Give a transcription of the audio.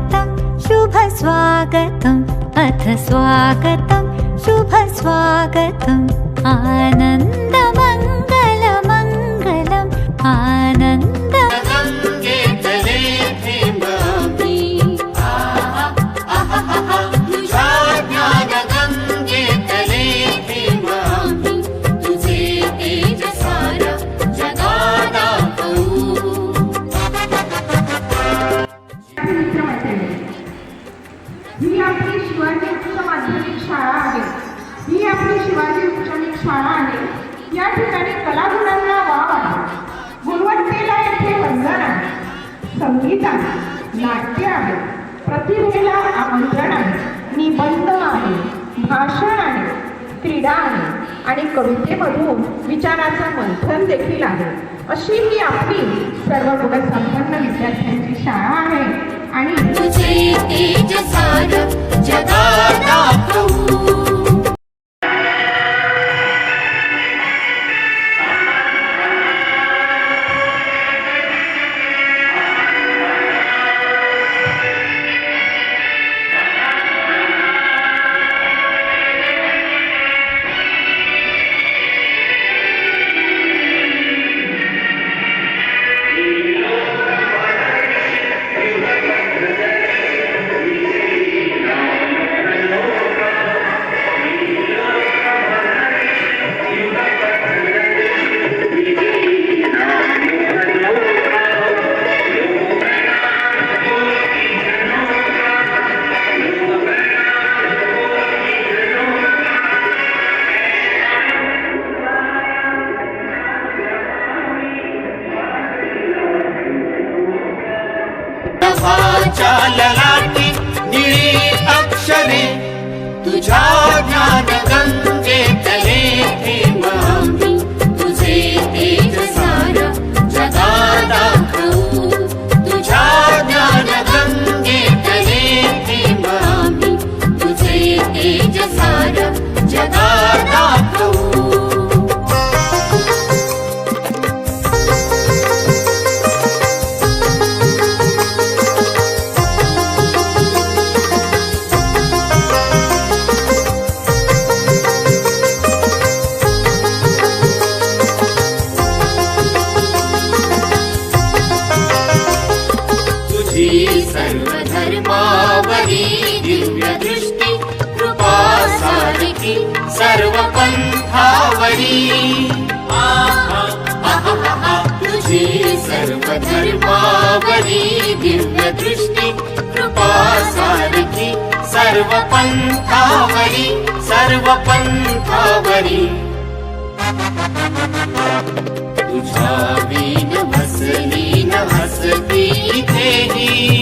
स्वागतं शुभ स्वागतम् अथ स्वागतं शुभ स्वागतम् आनन्दमङ्गलमङ्गलम् आनन्द ही आपली शिवाजी उच्च माध्यमिक शाळा आहे. ही आपली शिवाजी उच्च माध्यमिक शाळा आहे. या ठिकाणी कलागुणांना वाव आहे. गुणवत्तेला येथे वंदन आहे. संगीत आहे, नाट्य आहे, प्रतिभेला आमंत्रण आहे, निबंध आहे, भाषण आहे, क्रीडा आहे आणि कवितेमधून विचाराचं मंथन देखील आहे. अशी ही आपली सर्व गुणसंपन्न विद्यार्थ्यांची शाळा आहे. आणि तुझे तेज सारं जगात दाखवू. ललाटी निळी अक्षरे तुझ्या ज्ञान गंगेतले थेंब आम्ही तुझे तेज सारं जगात दाखवू. तुझ्या ज्ञान गंगेतले थेंब आम्ही तुझे तेज सारं जगात दाखवू. सर्वधर्मावरी दिव्य दृष्टी कृपा सारखी सर्व पंथावरी. तुझी सर्वधर्मावरी दिव्य दृष्टी कृपा सारखी सर्व पंथावरी सर्व पंथावरी. तुझ्या वीण भसली न हसती इथेही